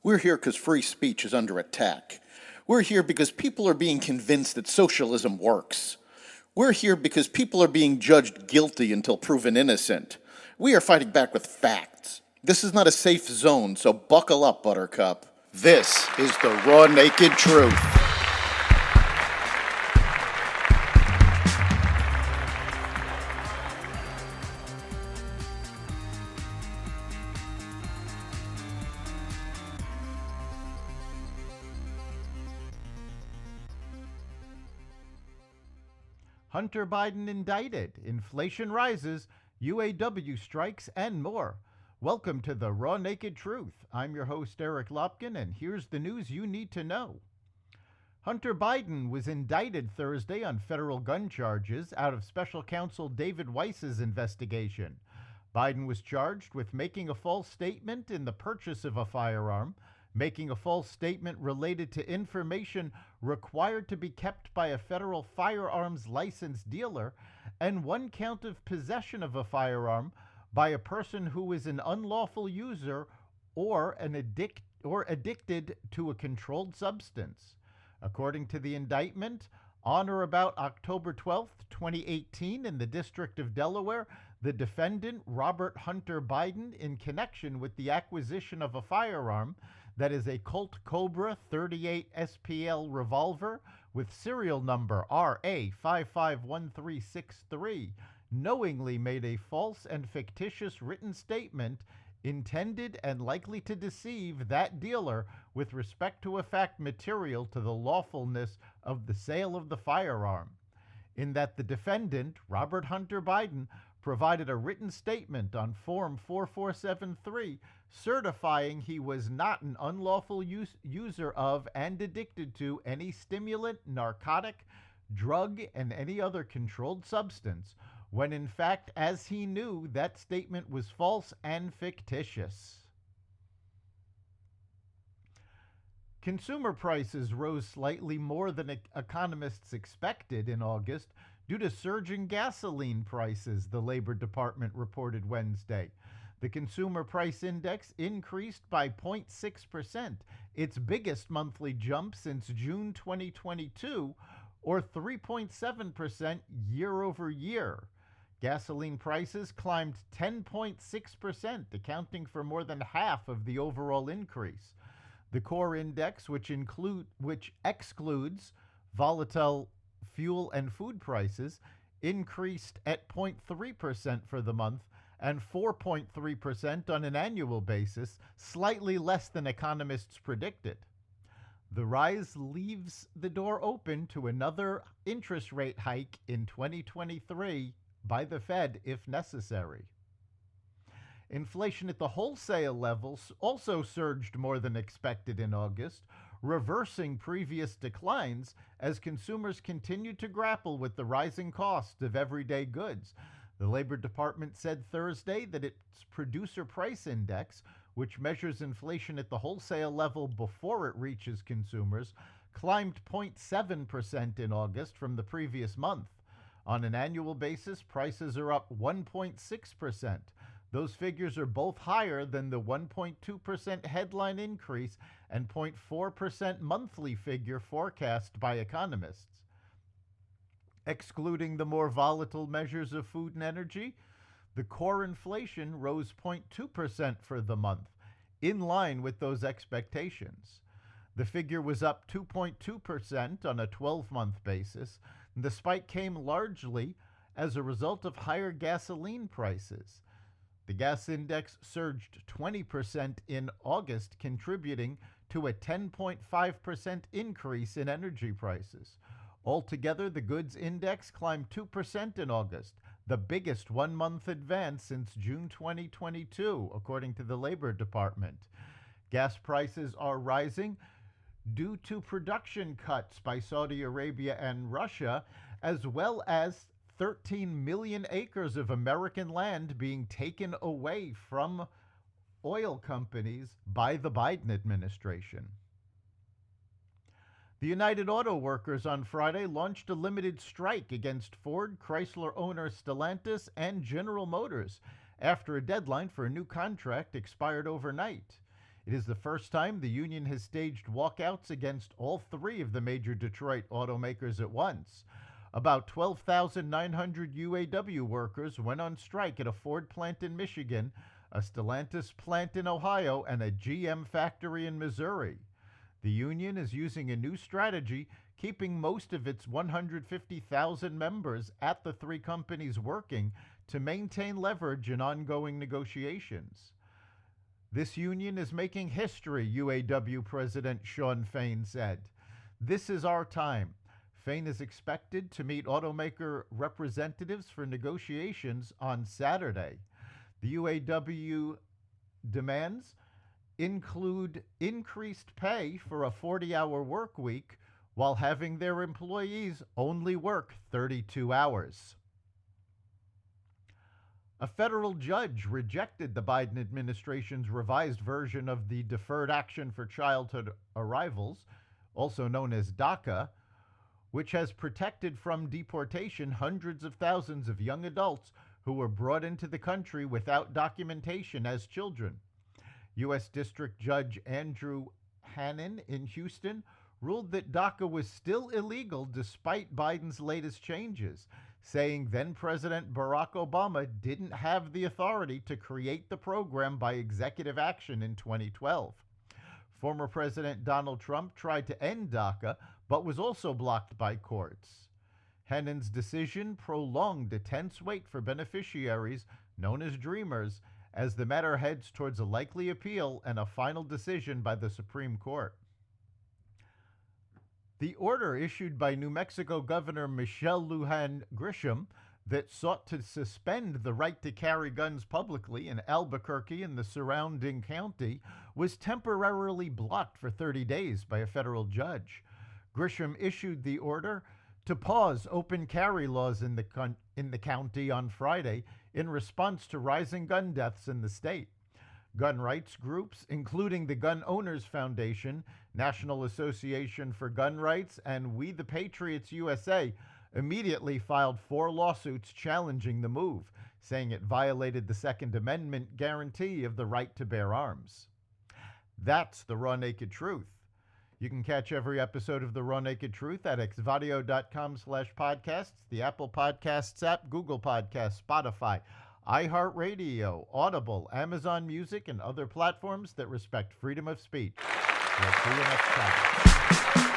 We're here because free speech is under attack. We're here because people are being convinced that socialism works. We're here because people are being judged guilty until proven innocent. We are fighting back with facts. This is not a safe zone, so buckle up, Buttercup. This is the raw, naked truth. Hunter Biden indicted, inflation rises, UAW strikes, and more. Welcome to the Raw Naked Truth. I'm your host, Eric Lopkin, and here's the news you need to know. Hunter Biden was indicted Thursday on federal gun charges out of special counsel David Weiss's investigation. Biden was charged with making a false statement in the purchase of a firearm, making a false statement related to information required to be kept by a federal firearms license dealer, and one count of possession of a firearm by a person who is an unlawful user or addicted to a controlled substance. According to the indictment, on or about October 12, 2018, in the District of Delaware, the defendant, Robert Hunter Biden, in connection with the acquisition of a firearm that is a Colt Cobra 38 SPL revolver with serial number RA551363, knowingly made a false and fictitious written statement intended and likely to deceive that dealer with respect to a fact material to the lawfulness of the sale of the firearm, in that the defendant, Robert Hunter Biden, provided a written statement on Form 4473 certifying he was not an unlawful user of and addicted to any stimulant, narcotic, drug, and any other controlled substance, when in fact, as he knew, that statement was false and fictitious. Consumer prices rose slightly more than economists expected in August due to surging gasoline prices, the Labor Department reported Wednesday. The Consumer Price Index increased by 0.6%, its biggest monthly jump since June 2022, or 3.7% year over year. Gasoline prices climbed 10.6%, accounting for more than half of the overall increase. The core index, which excludes volatile fuel and food prices, increased at 0.3% for the month and 4.3% on an annual basis, slightly less than economists predicted. The rise leaves the door open to another interest rate hike in 2023 by the Fed if necessary. Inflation at the wholesale levels also surged more than expected in August, reversing previous declines as consumers continued to grapple with the rising cost of everyday goods. The Labor Department said Thursday that its producer price index, which measures inflation at the wholesale level before it reaches consumers, climbed 0.7% in August from the previous month. On an annual basis, prices are up 1.6%. Those figures are both higher than the 1.2% headline increase and 0.4% monthly figure forecast by economists. Excluding the more volatile measures of food and energy, the core inflation rose 0.2% for the month, in line with those expectations. The figure was up 2.2% on a 12-month basis, and the spike came largely as a result of higher gasoline prices. The gas index surged 20% in August, contributing to a 10.5% increase in energy prices. Altogether, the goods index climbed 2% in August, the biggest one-month advance since June 2022, according to the Labor Department. Gas prices are rising due to production cuts by Saudi Arabia and Russia, as well as 13 million acres of American land being taken away from oil companies by the Biden administration. The United Auto Workers on Friday launched a limited strike against Ford, Chrysler owner Stellantis, and General Motors after a deadline for a new contract expired overnight. It is the first time the union has staged walkouts against all three of the major Detroit automakers at once. About 12,900 UAW workers went on strike at a Ford plant in Michigan, a Stellantis plant in Ohio, and a GM factory in Missouri. The union is using a new strategy, keeping most of its 150,000 members at the three companies working to maintain leverage in ongoing negotiations. This union is making history, UAW President Shawn Fain said. This is our time. Fain is expected to meet automaker representatives for negotiations on Saturday. The UAW demands include increased pay for a 40-hour work week while having their employees only work 32 hours. A federal judge rejected the Biden administration's revised version of the Deferred Action for Childhood Arrivals, also known as DACA, which has protected from deportation hundreds of thousands of young adults who were brought into the country without documentation as children. U.S. District Judge Andrew Hannon in Houston ruled that DACA was still illegal despite Biden's latest changes, saying then-President Barack Obama didn't have the authority to create the program by executive action in 2012. Former President Donald Trump tried to end DACA, but was also blocked by courts. Hannon's decision prolonged a tense wait for beneficiaries, known as Dreamers, as the matter heads towards a likely appeal and a final decision by the Supreme Court. The order issued by New Mexico Governor Michelle Lujan Grisham that sought to suspend the right to carry guns publicly in Albuquerque and the surrounding county was temporarily blocked for 30 days by a federal judge. Grisham issued the order to pause open carry laws in the county on Friday in response to rising gun deaths in the state. Gun rights groups, including the Gun Owners Foundation, National Association for Gun Rights, and We the Patriots USA, immediately filed 4 lawsuits challenging the move, saying it violated the Second Amendment guarantee of the right to bear arms. That's the Raw Naked Truth. You can catch every episode of The Raw Naked Truth at xvadio.com/podcasts, the Apple Podcasts app, Google Podcasts, Spotify, iHeartRadio, Audible, Amazon Music, and other platforms that respect freedom of speech. We'll see you next time.